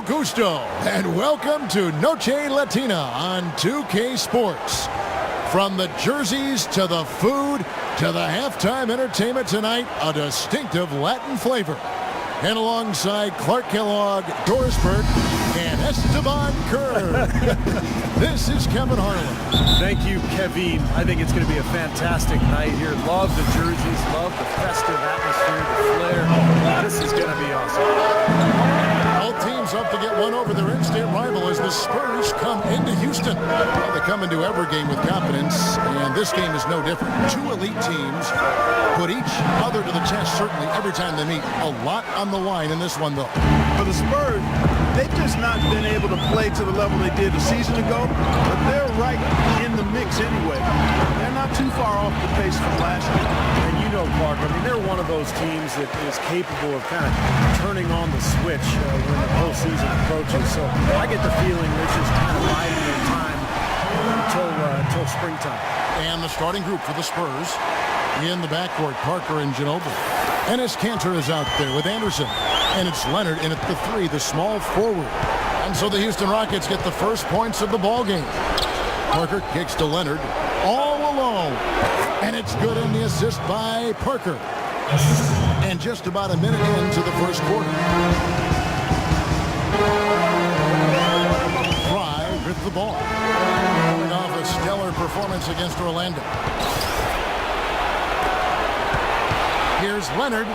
gusto, and welcome to Noche Latina on 2K Sports. From the jerseys to the food to the halftime entertainment tonight, a distinctive Latin flavor. And alongside Clark Kellogg, Doris Burke, and Esteban Kerr, this is Kevin Harlan. Thank you, Kevin. I think it's going to be a fantastic night here. Love the jerseys, love the festive atmosphere, the flair. This is going to be awesome. Both teams up to get one over their in-state rival as the Spurs come into Houston. Well, they come into every game with confidence, and this game is no different. Two elite teams put each other to the test, certainly, every time they meet. A lot on the line in this one, though. For the Spurs, they've just not been able to play to the level they did a season ago, but they're right in the mix anyway. They're not too far off the pace from last year. And you know, Clark, I mean, they're one of those teams that is capable of kind of turning on the switch when the postseason approaches. So I get the feeling they're just kind of biding their time until springtime. And the starting group for the Spurs in the backcourt, Parker and Ginobili. Enes Kanter is out there with Anderson. And it's Leonard in at the three, the small forward. And so the Houston Rockets get the first points of the ball game. Parker kicks to Leonard all alone. And it's good in the assist by Parker. And just about a minute into the first quarter. Fry with the ball. Coming off a stellar performance against Orlando. Here's Leonard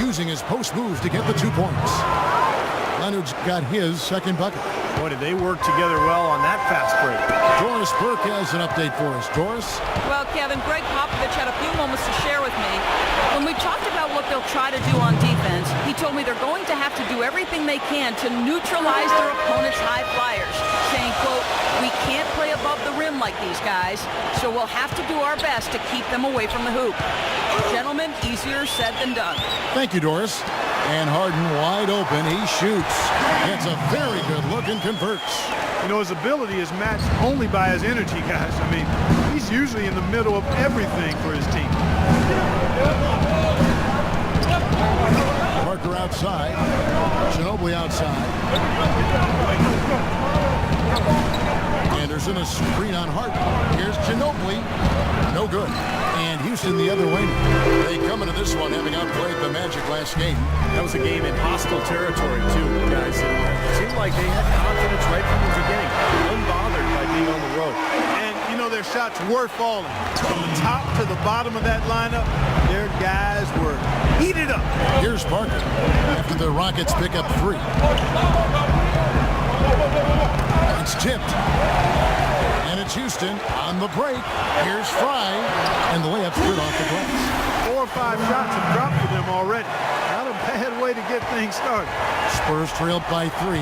using his post move to get the 2 points. Leonard's got his second bucket. Boy, did they work together well on that fast break. Doris Burke has an update for us. Doris? Well, Kevin, Greg Popovich had a few moments to share with me. When we talked about what they'll try to do on defense, he told me they're going to have to do everything they can to neutralize their opponent's high flyers, saying, quote, "We can't play above the rim like these guys, so we'll have to do our best to keep them away from the hoop." Gentlemen, easier said than done. Thank you, Doris. And Harden wide open. He shoots. Gets a very good look and converts. You know, his ability is matched only by his energy, guys. I mean, he's usually in the middle of everything for his team. Parker outside. Ginobili outside. Anderson, a screen on Harden. Here's Ginobili. No good. And Houston the other way. They come into this one having outplayed the Magic last game. That was a game in hostile territory, too, guys. It seemed like they had confidence right from the beginning. Unbothered by being on the road. And, you know, their shots were falling. From the top to the bottom of that lineup, their guys were heated up. Here's Parker after the Rockets pick up three. It's tipped. And it's Houston on the break. Here's Fry. And the layup's good off the glass. 4 or 5 shots have dropped for them already. Not a bad way to get things started. Spurs trailed by 3.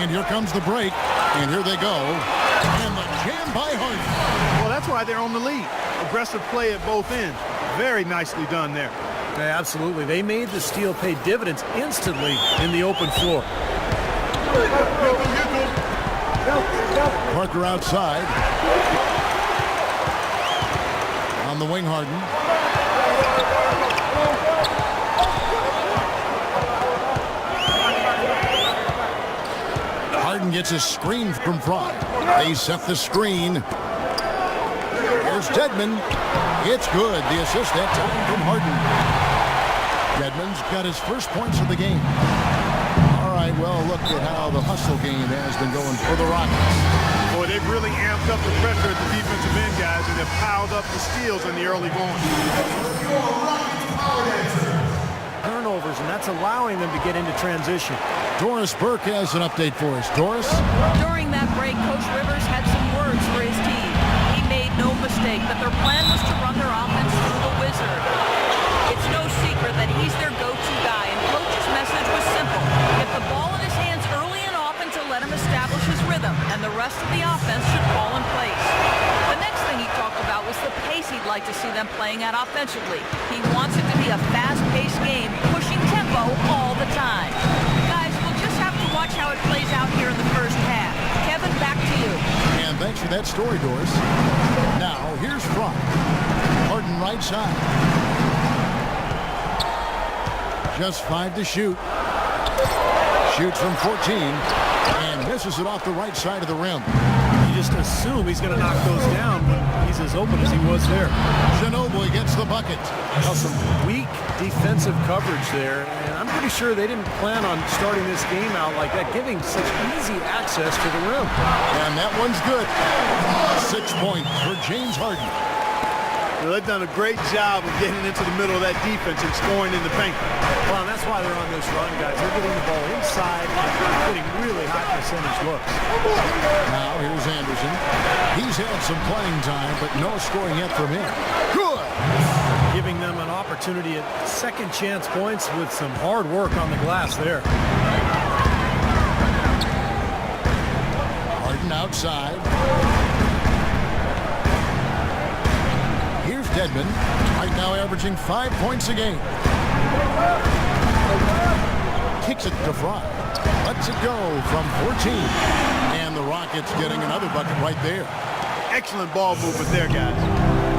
And here comes the break. And here they go. And the jam by Harden. Well, that's why they're on the lead. Aggressive play at both ends. Very nicely done there. Yeah, absolutely. They made the steal pay dividends instantly in the open floor. Parker outside. On the wing, Harden. Harden gets a screen from Fry. They set the screen. Here's Dedmon. It's good. The assist that time from Harden. Dedmon's got his first points of the game. All right, well, look at how the hustle game has been going for the Rockets. Boy, they've really amped up the pressure at the defensive end, guys, and they've piled up the steals in the early going. Turnovers, and that's allowing them to get into transition. Doris Burke has an update for us. Doris? During that break, Coach Rivers had some words for his team. He made no mistake that their plan was to run their offense through the wizard. It's no secret that he's their go-to guy, and Coach's message was simple. Get the ball in his hands early and often to let him establish his rhythm, and the rest of the offense should fall in place. The next thing he talked about was the pace he'd like to see them playing at offensively. He wants it to be a fast-paced game, pushing tempo all the time. Guys, we'll just have to watch how it plays out here in the first half. Kevin, back to you. And thanks for that story, Doris. Now, here's Fry. Harden right side. Just 5 to shoot. Shoots from 14 and misses it off the right side of the rim. You just assume he's going to knock those down when he's as open as he was there. Ginobili gets the bucket. Well, some weak defensive coverage there, and I'm pretty sure they didn't plan on starting this game out like that, giving such easy access to the rim. And that one's good. 6 points for James Harden. Well, they've done a great job of getting into the middle of that defense and scoring in the paint. Well, and that's why they're on this run, guys. They're getting the ball inside and getting really high percentage looks. Now here's Anderson. He's had some playing time, but no scoring yet from him. Good. Giving them an opportunity at second chance points with some hard work on the glass there. Harden outside. Here's Dedmon, right now averaging 5 points a game. Kicks it to Fry. Lets it go from 14. And the Rockets getting another bucket right there. Excellent ball movement there, guys.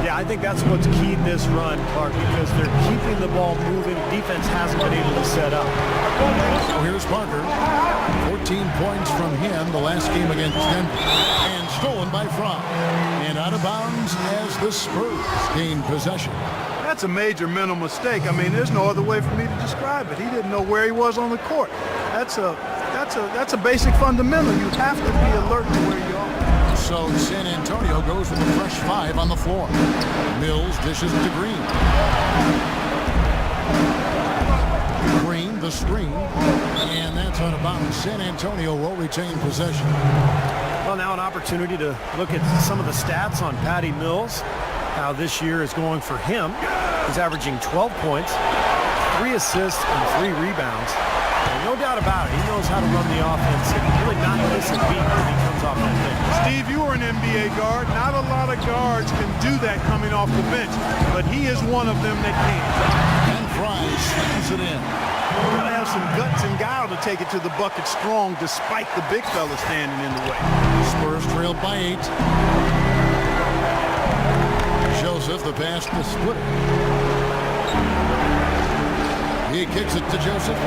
Yeah, I think that's what's keyed this run, Clark, because they're keeping the ball moving. Defense hasn't been able to set up. So here's Parker. 14 points from him the last game against Denver. And stolen by Fry. And out of bounds as the Spurs gain possession. That's a major mental mistake. I mean, there's no other way for me to describe it. He didn't know where he was on the court. That's a basic fundamental. You have to be alert to where you are. So San Antonio goes with a fresh 5 on the floor. Mills dishes to Green. Green, the screen. And that's out of bounds. San Antonio will retain possession. Well, now an opportunity to look at some of the stats on Patty Mills. How this year is going for him. He's averaging 12 points, 3 assists, and 3 rebounds. And no doubt about it, he knows how to run the offense and really not miss a beat when he comes off that bench. Steve, you were an NBA guard. Not a lot of guards can do that coming off the bench, but he is one of them that can. And Fry slams it in. You gotta have some guts and guile to take it to the bucket strong despite the big fella standing in the way. Spurs trailed by 8. Joseph, the pass to Splitter. He kicks it to Joseph.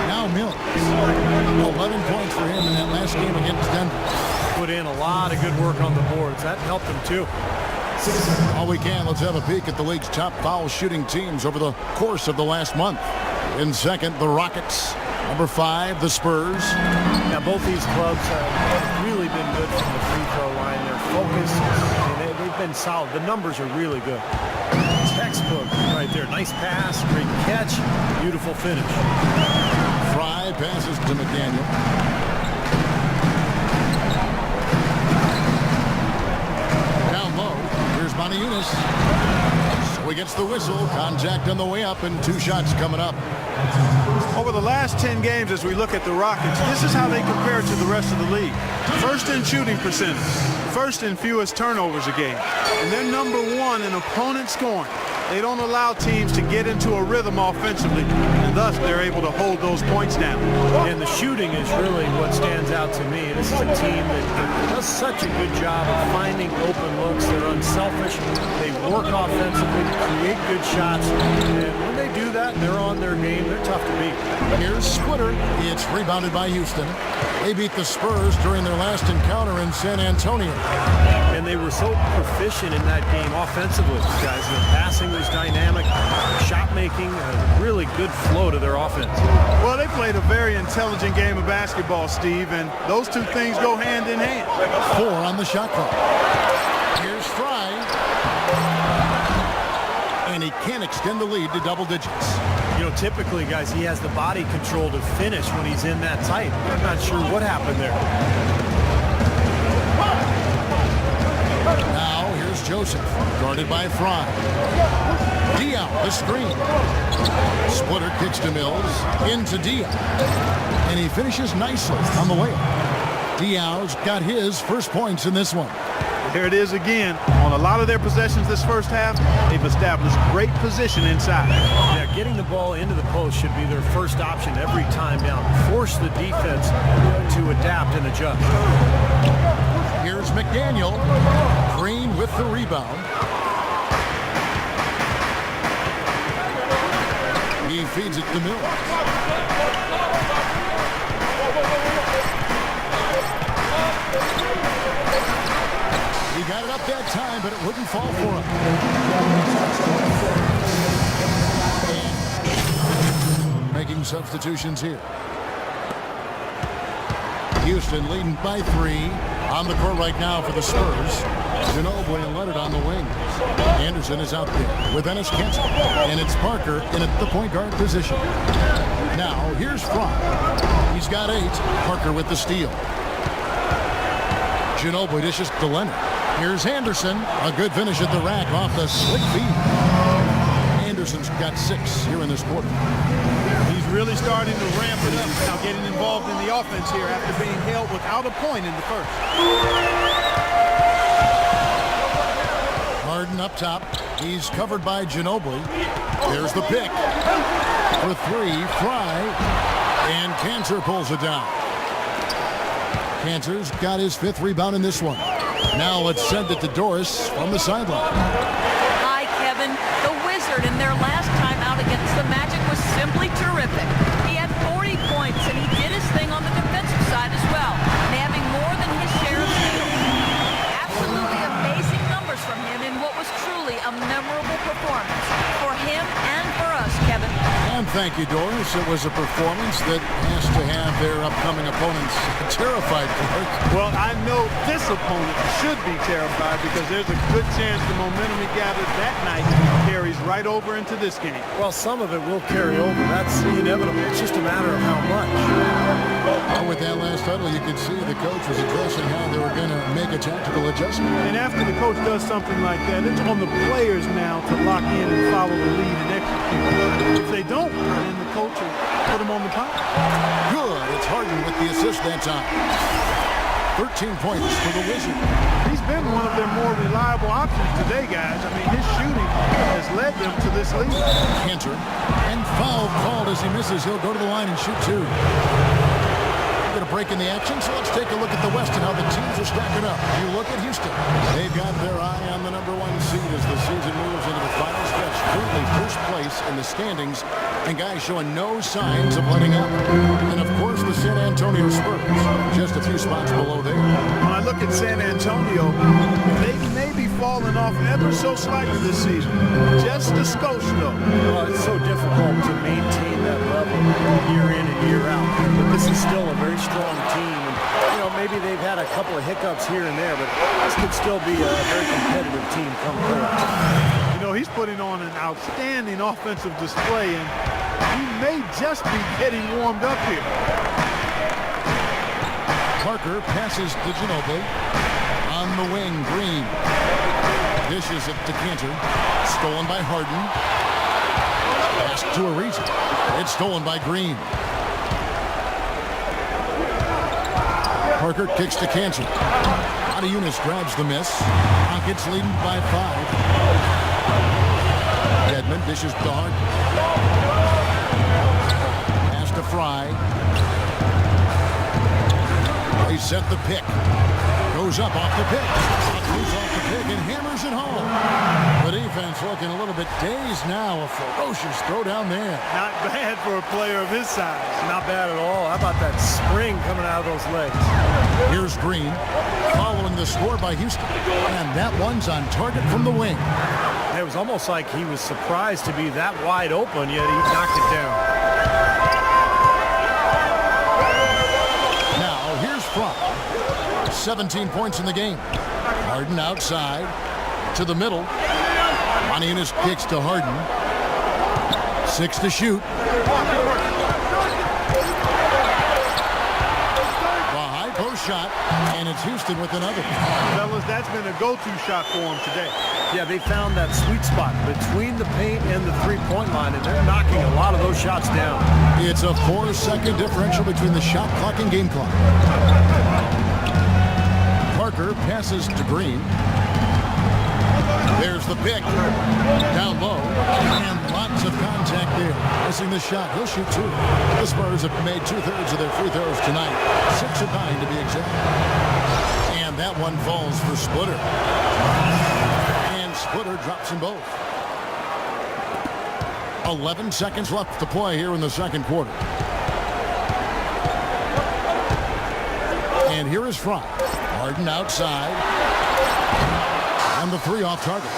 Now Mills. 11 points for him in that last game against Denver. Put in a lot of good work on the boards. That helped him too. All we can, let's have a peek at the league's top foul shooting teams over the course of the last month. In second, the Rockets. Number 5, the Spurs. Now both these clubs have really been good from the free throw line. Their focus, they've been solid. The numbers are really good. Textbook right there. Nice pass, great catch, beautiful finish. Fry passes to McDaniel. Down low. Here's Moniunas. So he gets the whistle. Contact on the way up and 2 shots coming up. Over the last 10 games, as we look at the Rockets, this is how they compare to the rest of the league. First in shooting percentage, first in fewest turnovers a game, and they're number 1 in opponent scoring. They don't allow teams to get into a rhythm offensively, and thus they're able to hold those points down. And the shooting is really what stands out to me. This is a team that does such a good job of finding open looks. They're unselfish. They work offensively, create good shots, and when they do that, they're on their game. They're tough to beat. Here's Splitter. It's rebounded by Houston. They beat the Spurs during their last encounter in San Antonio. And they were so proficient in that game offensively, guys. The passing was dynamic, shot making, really good flow to their offense. Well, they played a very intelligent game of basketball, Steve, and those two things go hand in hand. 4 on the shot clock. Here's Fry. And he can't extend the lead to double digits. You know, typically, guys, he has the body control to finish when he's in that tight. I'm not sure what happened there. Now, here's Joseph, guarded by Fry. Diaw, the screen. Splitter kicks to Mills, into Diaw. And he finishes nicely on the layup. Diaw's got his first points in this one. Here it is again. On a lot of their possessions this first half, they've established great position inside. Yeah, getting the ball into the post should be their first option every time down. Force the defense to adapt and adjust. Here's McDaniel. Green with the rebound. He feeds it to Mills. He got it up that time, but it wouldn't fall for him. Making substitutions here. Houston leading by 3. On the court right now for the Spurs. Ginobili and Leonard on the wing. Anderson is out there with Enes Kanter. And it's Parker in at the point guard position. Now, here's Fromm. He's got 8. Parker with the steal. Ginobili dishes to Leonard. Here's Anderson. A good finish at the rack off the slick feed. Anderson's got 6 here in this quarter. He's really starting to ramp it up now, getting involved in the offense here after being held without a point in the first. Harden up top. He's covered by Ginobili. There's the pick. For 3, Fry. And Kanter pulls it down. Kanter's got his 5th rebound in this one. Now let's send it to Doris from the sideline. Hi, Kevin. The Wizard in their last time out against the Magic was simply terrific. He had 40 points, and he did his thing on the defensive side as well, nabbing more than his share of steals. Absolutely amazing numbers from him in what was truly a memorable performance for him and for us, Kevin. And thank you, Doris. It was a performance that has to have their upcoming opponents terrified, Clark. Well, I know this opponent should be terrified because there's a good chance the momentum he gathered that night carries right over into this game. Well, some of it will carry over. That's inevitable. It's just a matter of how much. Well, with that last huddle, you could see the coach was addressing how they were going to make a tactical adjustment. And after the coach does something like that, it's on the players now to lock in and follow the lead and execute. If they don't, then the coach will put them on the top. Good. It's Harden with the assist that time. 13 points for the Wizard. He's been one of their more reliable options today, guys. I mean, his shooting has led them to this lead. Kanter. And foul called as he misses. He'll go to the line and shoot 2. Get a break in the action, so let's take a look at the West and how the teams are stacking up. You look at Houston. They've got their eye on the #1 seed as the season moves into the final stretch. Currently first place in the standings, and guys showing no signs of letting up. And of course, the San Antonio Spurs, just a few spots below there. When I look at San Antonio, they may be falling off ever so slightly this season. Just a skosh, though. Well, it's so difficult to maintain that level year in and year out. But this is still a very strong team. And, you know, maybe they've had a couple of hiccups here and there, but this could still be a very competitive team come forward. You know, he's putting on an outstanding offensive display, and he may just be getting warmed up here. Parker passes to Ginobili. On the wing, Green. Dishes it to Kanter. Stolen by Harden. Pass to Ariza. It's stolen by Green. Parker kicks to Kanter. Unis grabs the miss. Rockets leading by 5. Dedmon dishes to Harden. Pass to Fry. They set the pick. Goes up off the pick. Moves off the pick and hammers it home. The defense looking a little bit dazed now. A ferocious throw down there. Not bad for a player of his size. Not bad at all. How about that spring coming out of those legs? Here's Green following the score by Houston. And that one's on target from the wing. It was almost like he was surprised to be that wide open, yet he knocked it down. Now, here's Fromm. 17 points in the game. Harden outside to the middle. Unis kicks to Harden. 6 to shoot. Shot, and it's Houston with another. Fellas, that's been a go-to shot for him today. Yeah, they found that sweet spot between the paint and the three-point line, and they're knocking a lot of those shots down. It's a 4-second differential between the shot clock and game clock. Parker passes to Green. There's the pick. Down low. And lots of contact there. Missing the shot. He'll shoot 2. The Spurs have made 2/3 of their free throws tonight. 6 of 9 to be exact. And that one falls for Splitter. And Splitter drops them both. 11 seconds left to play here in the second quarter. And here is Fry. Harden outside. And the three off target.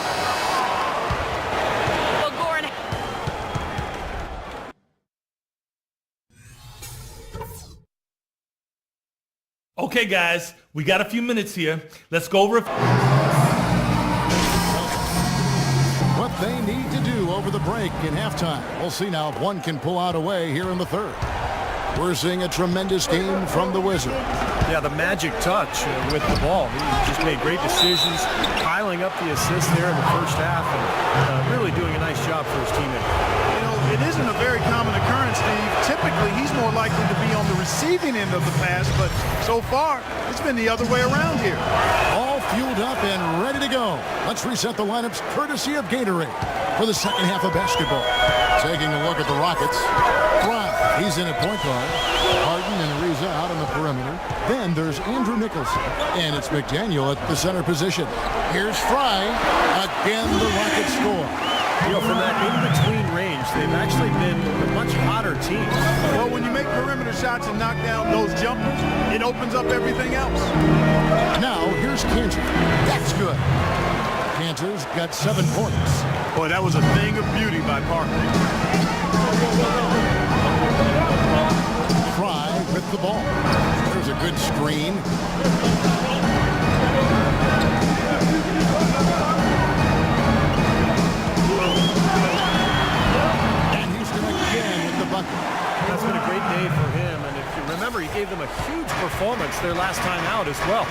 Okay, guys, we got a few minutes here. Let's go over what they need to do over the break in halftime. We'll see now if one can pull out a way here in the third. We're seeing a tremendous game from the Wizard. Yeah, the magic touch with the ball. He just made great decisions, piling up the assists there in the first half, and really doing a nice job for his teammate. You know, it isn't a very common occurrence, Steve. Typically, he's more likely to be on the receiving end of the pass, but so far, it's been the other way around here. All fueled up and ready to go. Let's reset the lineups courtesy of Gatorade for the second half of basketball. Taking a look at the Rockets. Fry, he's in at point guard. Harden and Ariza out on the perimeter. Then there's Andrew Nicholson. And it's McDaniel at the center position. Here's Fry. Again, the Rockets score. You know, from that in-between range, they've actually been a much hotter team. Well, when you make perimeter shots and knock down those jumpers, it opens up everything else. Now, here's Cantor. That's good. Cantor's got 7 points. Boy, that was a thing of beauty by Parker. Fry with the ball. There's a good screen. And Houston again with the bucket. That's been a great day for him, and if you remember, he gave them a huge performance their last time out as well.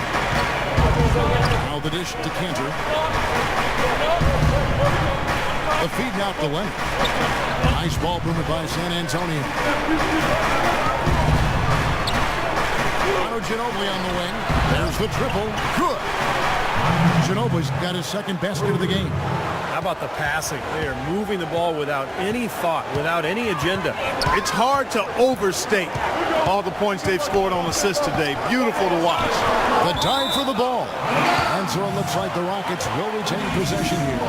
Now the dish to Cantor. The feed out to Leonard. Nice ball movement by San Antonio. Ginobili on the wing. There's the triple. Good. Ginobili's got his second basket of the game. How about the passing? They are moving the ball without any thought, without any agenda. It's hard to overstate all the points they've scored on assists today. Beautiful to watch. The dive for the ball. And so it looks like the Rockets will retain possession here.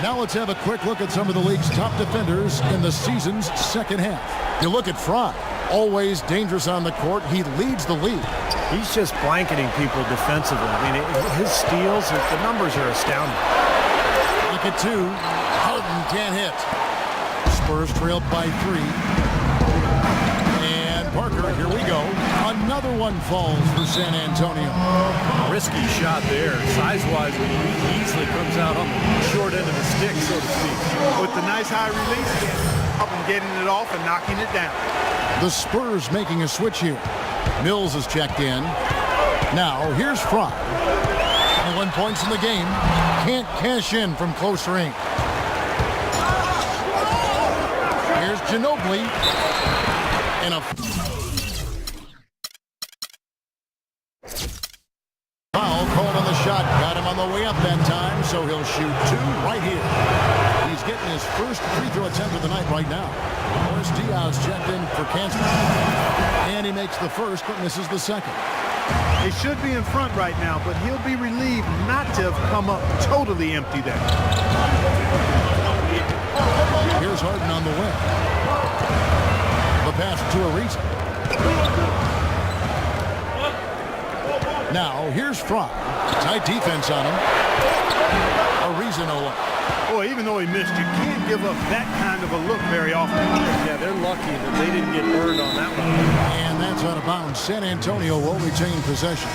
Now let's have a quick look at some of the league's top defenders in the season's second half. You look at Fry, always dangerous on the court. He leads the league. He's just blanketing people defensively. I mean, his steals, the numbers are astounding. Look at 2. Harden can't hit. Spurs trailed by 3. And Parker, here we go. Another one falls for San Antonio. Risky shot there. Size-wise, he easily comes out on the short end of the stick, so to speak. With the nice high release, up and getting it off and knocking it down. The Spurs making a switch here. Mills is checked in. Now, here's Fry. 21 points in the game. Can't cash in from close range. Here's Ginobili. And a foul called on the shot. Got him on the way up that time, so he'll shoot 2 right here. He's getting his first free throw attempt of the night right now. Morris Diaz checked in for Kansas. And he makes the first, but misses the second. They should be in front right now, but he'll be relieved not to have come up totally empty there. Here's Harden on the wing. The pass to Ariza. Now, here's Fry. Tight defense on him. Ariza no look. Boy, even though he missed, you can't give up that kind of a look very often. Yeah, they're lucky that they didn't get burned on that one. And that's out of bounds. San Antonio will retain possession.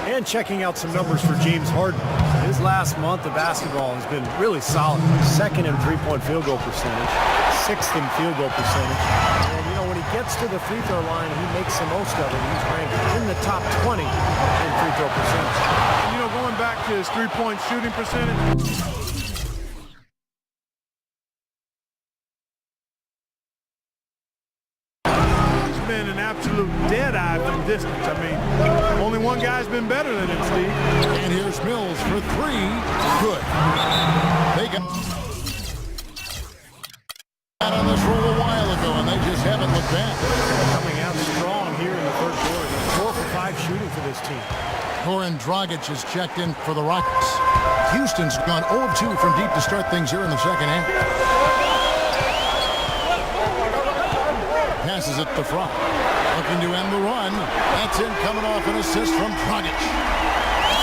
And checking out some numbers for James Harden. His last month of basketball has been really solid. 2nd in three-point field goal percentage, 6th in field goal percentage. And, you know, when he gets to the free throw line, he makes the most of it. He's ranked in the top 20 in free throw percentage. You know, going back to his three-point shooting percentage, been an absolute dead-eye from distance. I mean, only one guy's been better than him, Steve. And here's Mills for 3. Good. They got out on this roll a while ago, and they just haven't looked back. Coming out strong here in the third quarter. 4 for 5 shooting for this team. Goran Dragic is checked in for the Rockets. Houston's gone 0 of 2 from deep to start things here in the second half. passes it to Fry. Looking to end the run. That's in, coming off an assist from Dragic.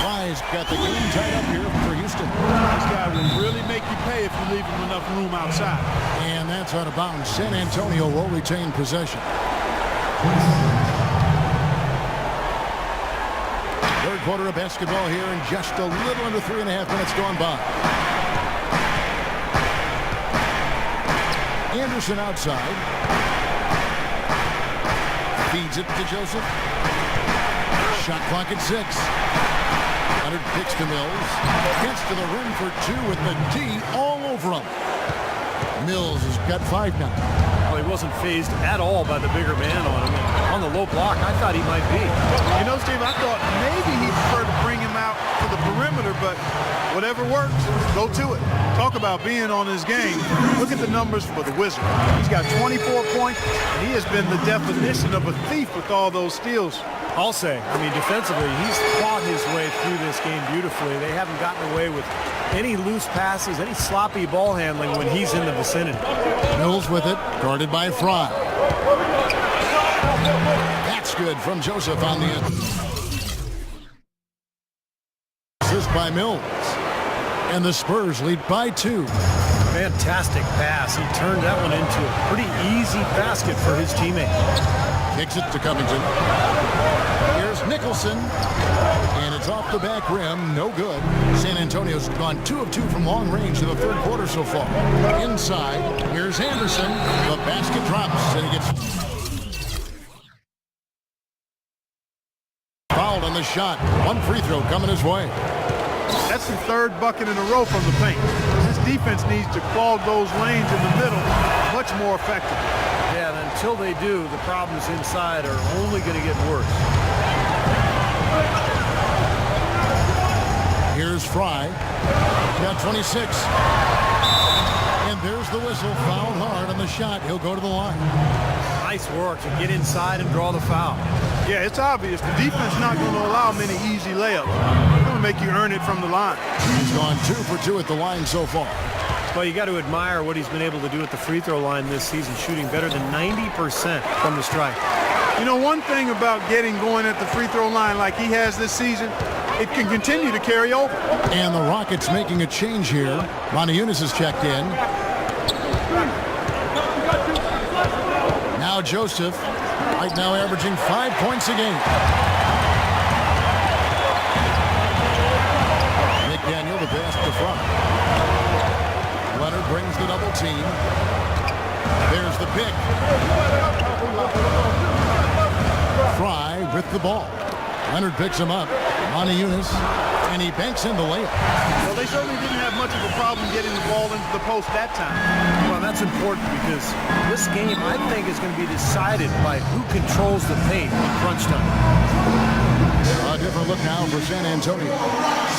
Fry's got the game tied up here for Houston. This guy will really make you pay if you leave him enough room outside. And that's out of bounds. San Antonio will retain possession. Third quarter of basketball here, and just a little under 3.5 minutes gone by. Anderson outside. Feeds it to Joseph. Shot clock at 6. Leonard kicks to Mills. Gets to the rim for 2 with the D all over him. Mills has got 5 now. Well, he wasn't phased at all by the bigger man on him. And on the low block, I thought he might be. You know, Steve, I thought maybe he preferred to bring him out to the perimeter, but whatever works, go to it. Talk about being on his game. Look at the numbers for the Wizard. He's got 24 points, and he has been the definition of a thief with all those steals. I'll say, I mean, defensively, he's fought his way through this game beautifully. They haven't gotten away with any loose passes, any sloppy ball handling when he's in the vicinity. Mills with it, guarded by Fry. That's good from Joseph on the end. Assist by Mills. And the Spurs lead by 2. Fantastic pass. He turned that one into a pretty easy basket for his teammate. Kicks it to Covington. Here's Nicholson. And it's off the back rim. No good. San Antonio's gone 2 of 2 from long range in the third quarter so far. Inside. Here's Anderson. The basket drops. And he gets fouled on the shot. One free throw coming his way. That's the 3rd bucket in a row from the paint. This defense needs to clog those lanes in the middle much more effectively. Yeah, and until they do, the problems inside are only going to get worse. Here's Fry. Got 26. And there's the whistle. Fouled hard on the shot. He'll go to the line. Nice work to get inside and draw the foul. Yeah, it's obvious. The defense not going to allow many easy layups. They're going to make you earn it from the line. He's gone 2 for 2 at the line so far. Well, you got to admire what he's been able to do at the free throw line this season, shooting better than 90% from the stripe. You know, one thing about getting going at the free throw line like he has this season, it can continue to carry over. And the Rockets making a change here. Moniunas has checked in. Now Joseph, right now averaging 5 points a game. McDaniel, the pass to Fry. Leonard brings the double team. There's the pick. Fry with the ball. Leonard picks him up. Moniunas, and he banks in the layup. Well, they certainly didn't have much of a problem getting the ball into the post that time. Well, that's important because this game, I think, is going to be decided by who controls the paint in crunch time. A different look now for San Antonio.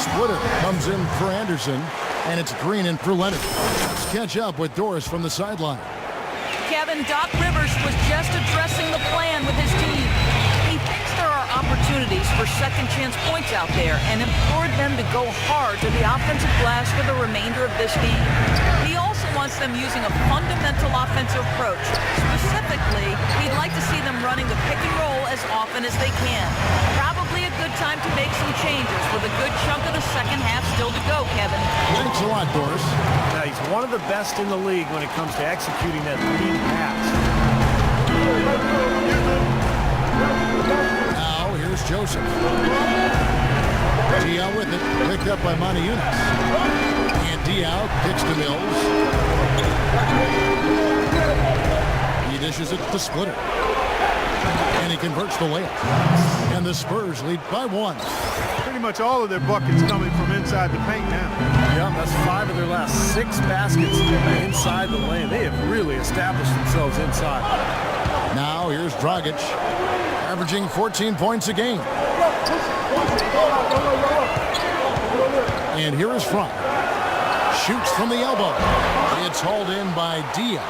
Splitter comes in for Anderson, and it's Green in for Leonard. Let's catch up with Doris from the sideline. Kevin, Doc Rivers was just addressing the plan with his team. He thinks there are opportunities for second chance points out there and implored them to go hard to the offensive glass for the remainder of this game. He also wants them using a fundamental offensive approach. Specifically, he'd like to see them running the pick and roll as often as they can. Probably a good time to make some changes with a good chunk of the second half still to go, Kevin. Thanks a lot, Doris. Now, he's one of the best in the league when it comes to executing that lead pass. Now, here's Joseph. Diaw with it, picked up by Moniunas. And Diaw kicks to Mills. He dishes it to Splitter. And he converts the layup. And the Spurs lead by 1. Pretty much all of their buckets coming from inside the paint now. Yeah, that's 5 of their last 6 baskets inside the lane. They have really established themselves inside. Now, here's Dragic, averaging 14 points a game. And here is Fry. Shoots from the elbow. It's hauled in by Diaw.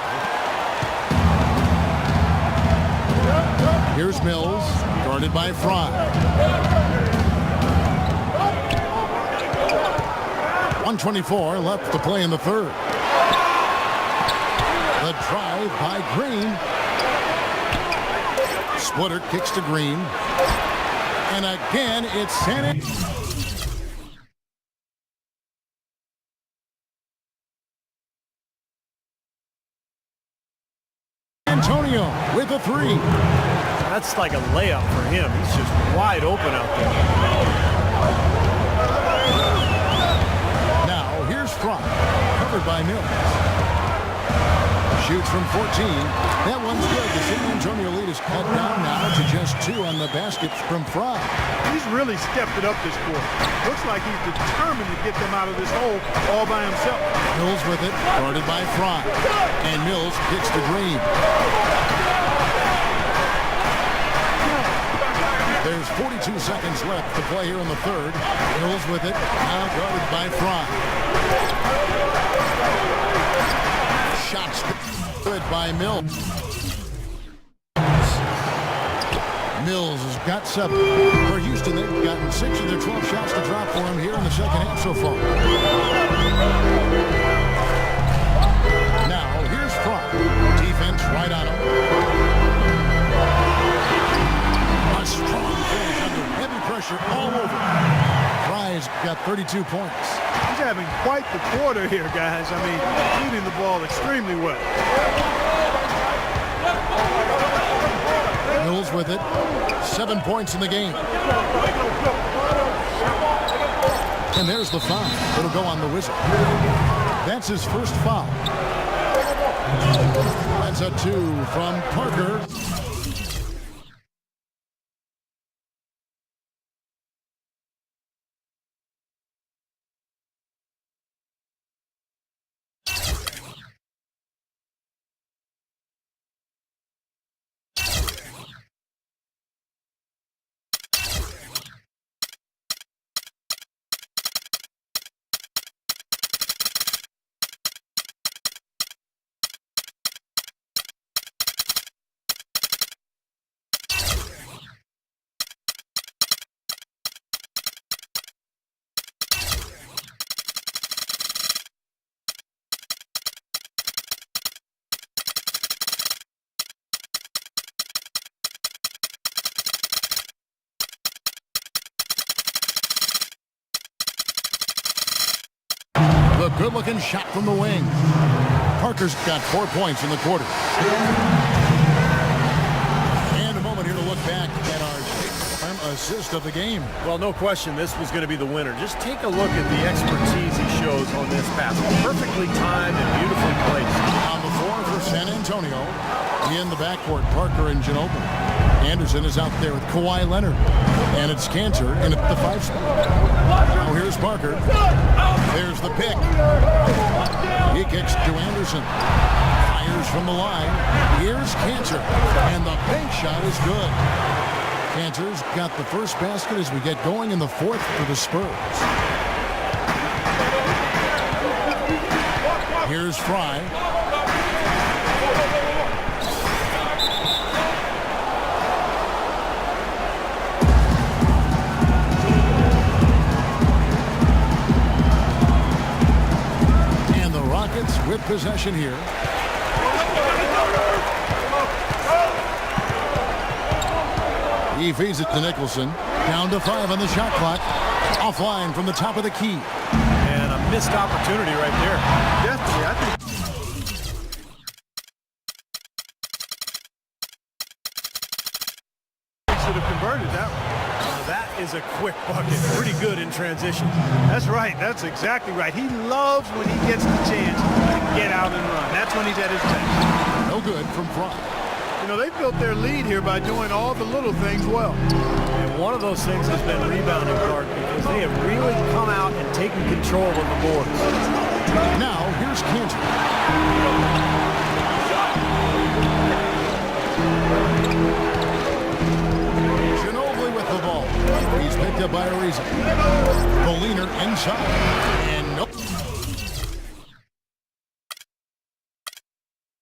Here's Mills, guarded by Fry. 1:24 left to play in the third. The drive by Green. Splitter kicks to Green. And again, it's San Antonio with a three. That's like a layup for him. He's just wide open out there. Now here's Fry, covered by Mills. Shoots from 14. That one's good. The San Antonio lead is cut down now to just 2 on the basket from Fry. He's really stepped it up this quarter. Looks like he's determined to get them out of this hole all by himself. Mills with it, guarded by Fry. And Mills kicks to Green. There's 42 seconds left to play here in the third. Mills with it, now guarded by Fry. Shots good by Mills. Mills has got 7. For Houston, they've gotten 6 of their 12 shots to drop for him here in the second half so far. Now, here's Fry. Defense right on him. A strong finish under heavy pressure all over. Fry's got 32 points. He's having quite the quarter here, guys. I mean, shooting the ball extremely well. Mills with it. 7 points in the game. And there's the foul. It'll go on the whistle. That's his first foul. That's a 2 from Parker. A good-looking shot from the wing. Parker's got 4 points in the quarter. And a moment here to look back at our assist of the game. Well, no question, this was going to be the winner. Just take a look at the expertise he shows on this pass. Perfectly timed and beautifully placed. On the floor for San Antonio. In the backcourt, Parker and Ginobili. Anderson is out there with Kawhi Leonard. And it's Cantor in at the 5 spot. Now here's Parker. There's the pick. He kicks to Anderson. Fires from the line. Here's Cantor. And the bank shot is good. Cantor's got the first basket as we get going in the fourth for the Spurs. Here's Fry. With possession here. He feeds it to Nicholson. Down to 5 on the shot clock. Offline from the top of the key. And a missed opportunity right there. Definitely, I think. Should have converted that one. That is a quick bucket. Pretty good in transition. That's right. That's exactly right. He loves when he gets the chance to get out and run. That's when he's at his best. No good from Fry. You know, they built their lead here by doing all the little things well. And one of those things has been rebounding, Clark, because they have really come out and taken control of the boards. Now, here's Cantor. He's picked up by Ariza. The leaner inside. And nope.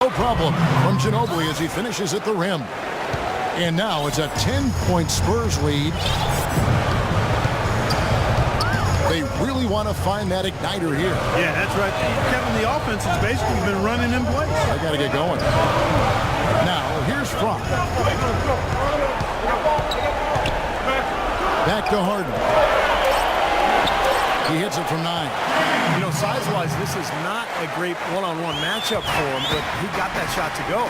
No problem from Ginobili as he finishes at the rim. And now it's a 10-point Spurs lead. They really want to find that igniter here. Yeah, that's right. Kevin, the offense has basically been running in place. I got to get going. Now, here's Fry. to Harden. He hits it from 9. You know, size-wise, this is not a great one-on-one matchup for him, but he got that shot to go.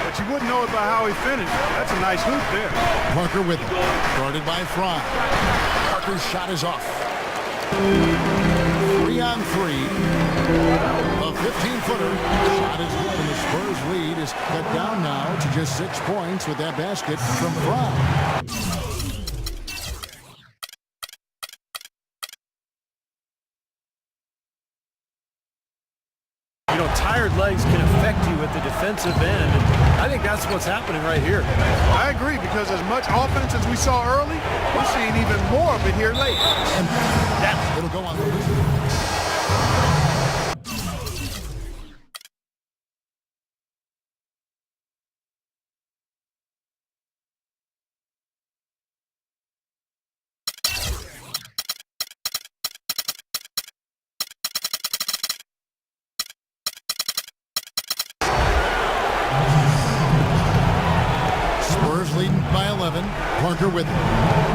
But you wouldn't know it by how he finished. That's a nice hoop there. Parker with it. Guarded by Fry. Parker's shot is off. 3 on 3. A 15-footer. Shot is good, and the Spurs lead is cut down now to just 6 points with that basket from Fry. You know, tired legs can affect you at the defensive end, and I think that's what's happening right here. I agree, because as much offense as we saw early, we're seeing even more of it here late. And that it'll go on the Wizards. Leading by 11. Parker with it.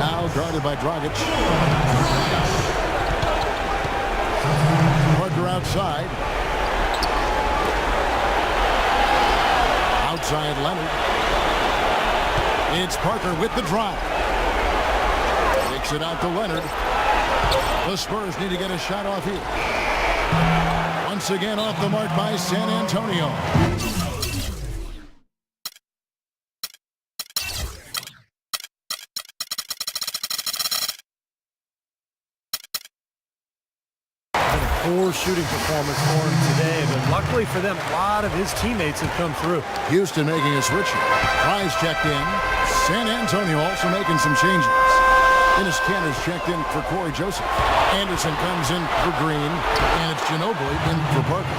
Now guarded by Dragic. Parker outside. Outside Leonard. It's Parker with the drive. Takes it out to Leonard. The Spurs need to get a shot off here. Once again off the mark by San Antonio. Poor shooting performance for him today, but luckily for them, a lot of his teammates have come through. Houston making a switch. Price checked in. San Antonio also making some changes. Ennis Cantor's checked in for Corey Joseph. Anderson comes in for Green, and it's Ginobili in for Parker.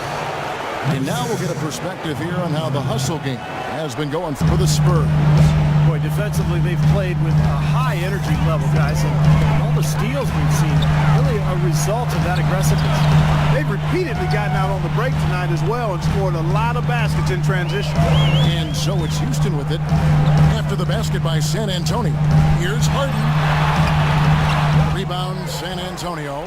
And now we'll get a perspective here on how the hustle game has been going for the Spurs. Boy, defensively, they've played with a high energy level, guys, and all the steals we've seen, really a result of that aggressiveness. They've repeatedly gotten out on the break tonight as well and scored a lot of baskets in transition. And so it's Houston with it after the basket by San Antonio. Here's Harden. Rebound, San Antonio.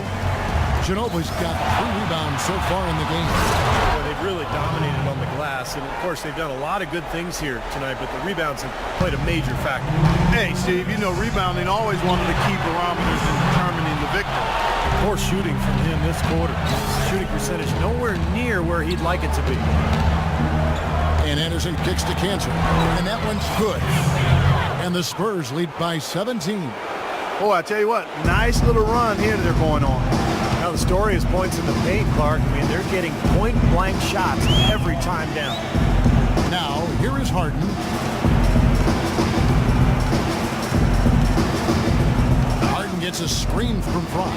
Ginobili's got 3 rebounds so far in the game. Boy, they've really dominated on the glass, and of course they've done a lot of good things here tonight, but the rebounds have played a major factor. Hey, Steve, you know rebounding always one of the key parameters in determining the victory. Poor shooting from him this quarter. Shooting percentage nowhere near where he'd like it to be. And Anderson kicks to Cantor, and that one's good. And the Spurs lead by 17. Oh, I tell you what, nice little run here that they're going on. Now the story is points in the paint, Clark. I mean, they're getting point-blank shots every time down. Now, here is Harden. Harden gets a screen from Fry.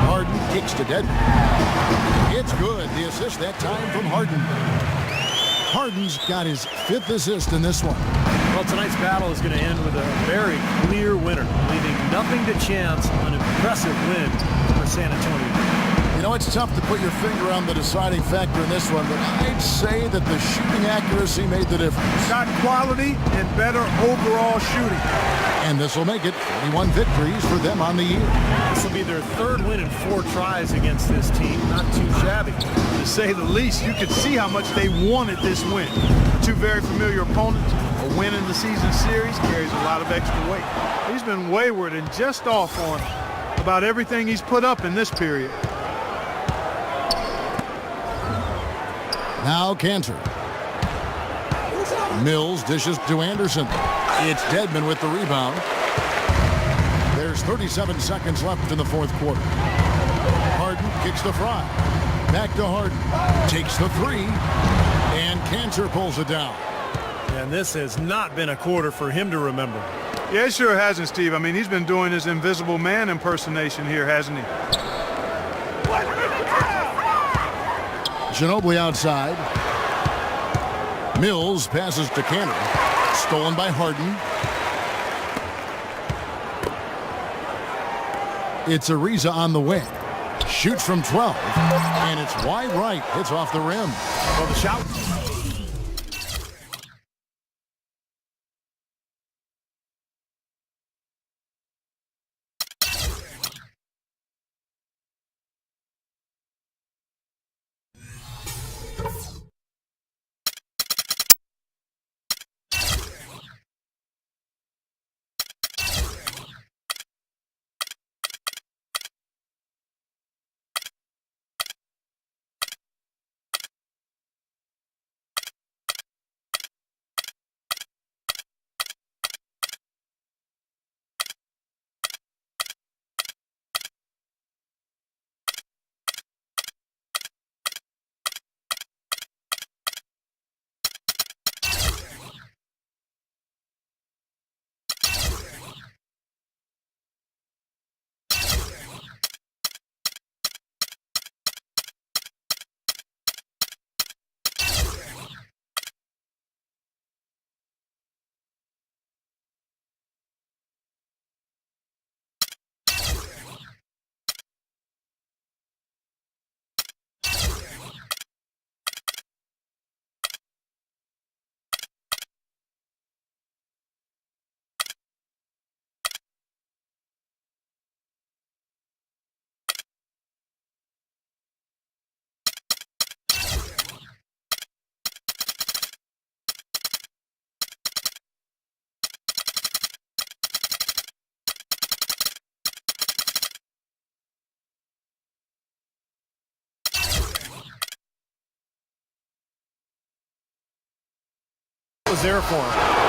Harden kicks to Deadman. It's good. The assist that time from Harden. Harden's got his 5th assist in this one. Well, tonight's battle is going to end with a very clear winner, leaving nothing to chance. An impressive win for San Antonio. You know, it's tough to put your finger on the deciding factor in this one, but I'd say that the shooting accuracy made the difference. Shot quality and better overall shooting. And this will make it 41 victories for them on the year. This will be their 3rd win in 4 tries against this team. Not too shabby. To say the least, you could see how much they wanted this win. 2 very familiar opponents. A win in the season series carries a lot of extra weight. He's been wayward and just off on about everything he's put up in this period. Now Cantor. Mills dishes to Anderson. It's Deadman with the rebound. There's 37 seconds left in the 4th quarter. Harden kicks the Fry. Back to Harden. Takes the 3. And Cantor pulls it down. And this has not been a quarter for him to remember. Yeah, it sure hasn't, Steve. I mean, he's been doing his invisible man impersonation here, hasn't he? Ginobili outside. Mills passes to Cantor. Stolen by Harden. It's Ariza on the wing. Shoots from 12. And it's wide right. It's off the rim. Well, the shot. was there for him.